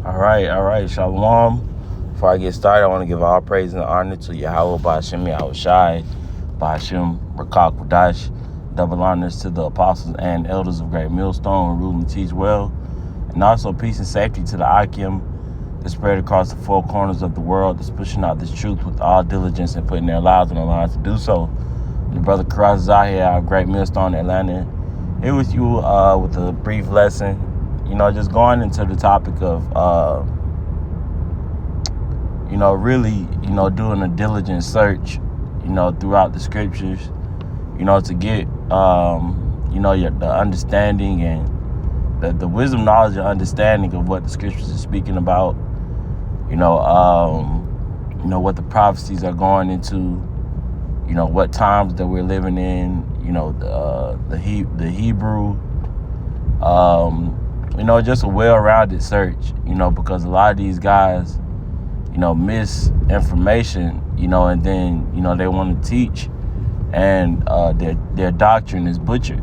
All right, Shalom. Before I get started, I want to give all praise and honor to Yahweh Ba'Shem Yahweh Shai, Ba'Shem Rakak Wadash. Double honors to the apostles and elders of Great Millstone, rule and teach well. And also peace and safety to the Akim that spread across the four corners of the world, that's pushing out this truth with all diligence and putting their lives on the line to do so. And the brother Karaz Zahir, our Great Millstone in Atlanta, here with you with a brief lesson. Just going into the topic of, really, doing a diligent search, throughout the scriptures, to get, the understanding and the wisdom, knowledge, and understanding of what the scriptures are speaking about, what the prophecies are going into, what times that we're living in, the Hebrew, just a well-rounded search, because a lot of these guys, miss information, and then, they want to teach, and their doctrine is butchered,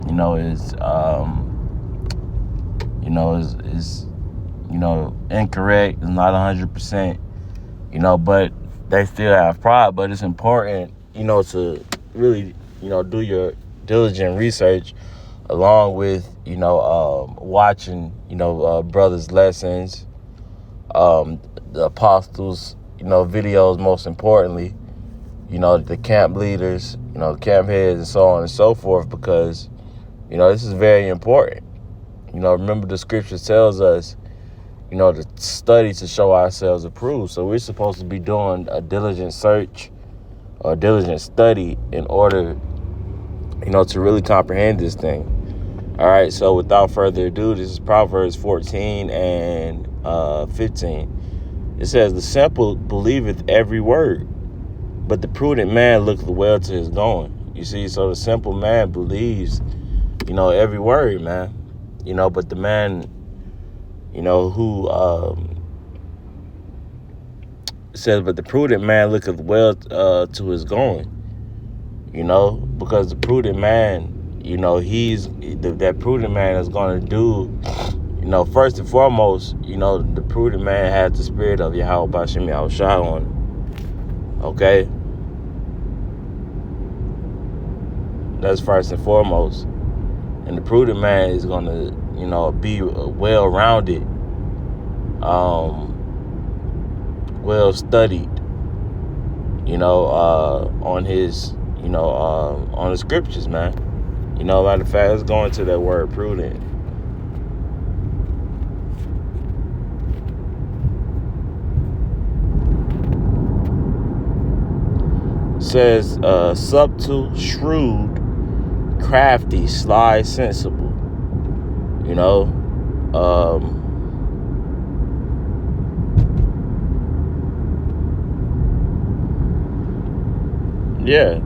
is incorrect, it's not 100%, but they still have pride. But it's important, to really, do your diligent research along with, watching, brothers' lessons, the apostles, videos, most importantly, the camp leaders, camp heads and so on and so forth, because, this is very important. Remember the scripture tells us, to study to show ourselves approved. So we're supposed to be doing a diligent search or a diligent study in order, to really comprehend this thing. All right, so without further ado, this is Proverbs 14 and 15. It says, "The simple believeth every word, but the prudent man looketh well to his going." You see, so the simple man believes, every word, man. But the man, who says, "But the prudent man looketh well to his going," because the prudent man, that prudent man is going to do, first and foremost, the prudent man has the spirit of Yahweh Ba'Shem Yahweh Shai on him. Okay? That's first and foremost. And the prudent man is going to, be well-rounded, well-studied, on his, on the scriptures, man. Matter of fact, let's go into that word prudent. It says, subtle, shrewd, crafty, sly, sensible. Yeah.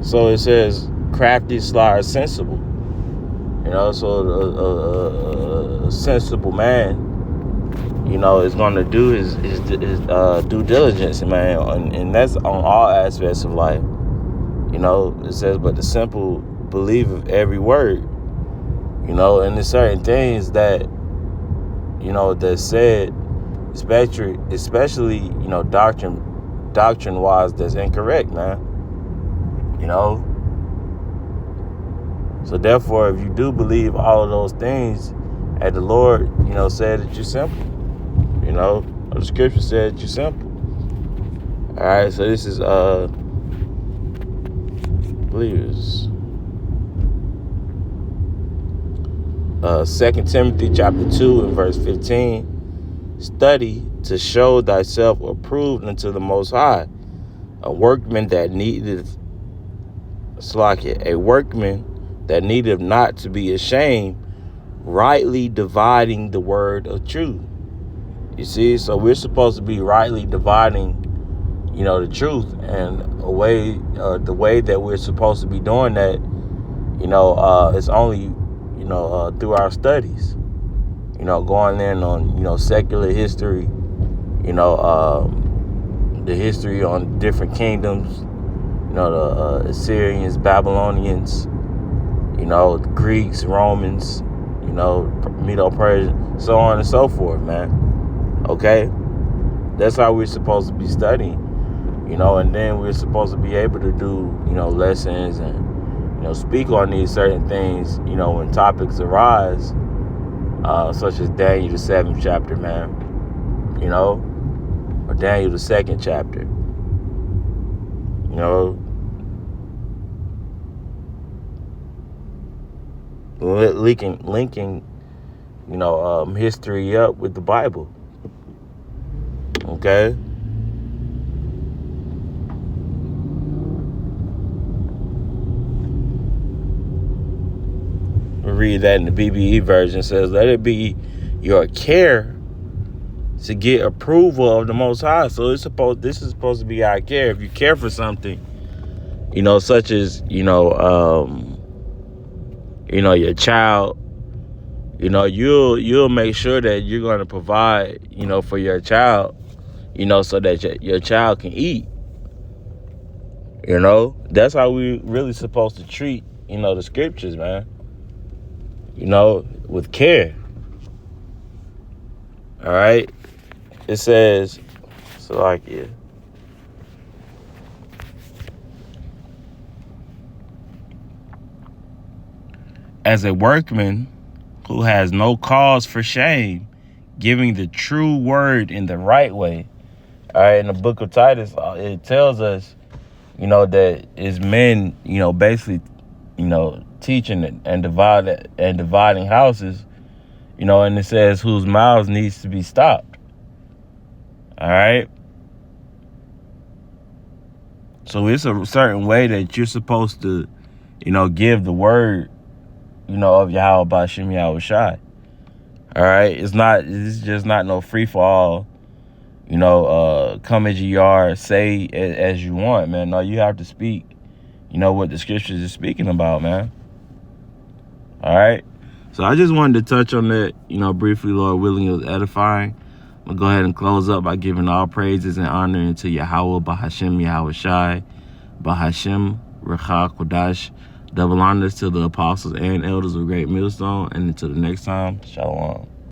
So it says crafty, sly, sensible. So a sensible man, is going to do his due diligence, man, and that's on all aspects of life. It says, "But the simple believe every word," and there's certain things that, that said, especially, doctrine-wise, that's incorrect, man. So therefore, if you do believe all of those things, and the Lord, said that you're simple, or the scripture said that you're simple. All right, so this is, I believe it's 2 Timothy chapter 2 and verse 15. "Study to show thyself approved unto the Most High, a workman that needeth not to be ashamed, rightly dividing the word of truth." You see, so we're supposed to be rightly dividing, the truth, and the way that we're supposed to be doing that, it's only, through our studies, going in on, secular history, the history on different kingdoms, the Assyrians, Babylonians, the Greeks, Romans, praise, so on and so forth, man. Okay? That's how we're supposed to be studying, and then we're supposed to be able to do, lessons and, speak on these certain things, when topics arise, such as Daniel, the 7th chapter, man, or Daniel, the 2nd chapter, linking, history up with the Bible. Okay? We read that in the BBE version. It says, let it be your care to get approval of the Most High. So this is supposed to be our care. If you care for something, such as, your child, you'll make sure that you're going to provide, for your child, so that your child can eat. That's how we really supposed to treat, the scriptures, man. With care. All right. It says, as a workman who has no cause for shame, giving the true word in the right way. All right, in the book of Titus, it tells us, that it's men, basically, teaching and dividing houses, and it says whose mouths needs to be stopped. All right. So it's a certain way that you're supposed to, give the word, of Yahweh B'Shem Yahweh Shai. All right. It's just not no free for all, come as you are, say as you want, man. No, you have to speak, what the scriptures is speaking about, man. All right. So I just wanted to touch on that, briefly, Lord willing. It was edifying. I'm going to go ahead and close up by giving all praises and honor into Yahweh B'Shem Yahweh Shai, B'Shem Ruach Kodash. Double honors to the apostles and elders of Great Millstone. And until the next time, Shalom.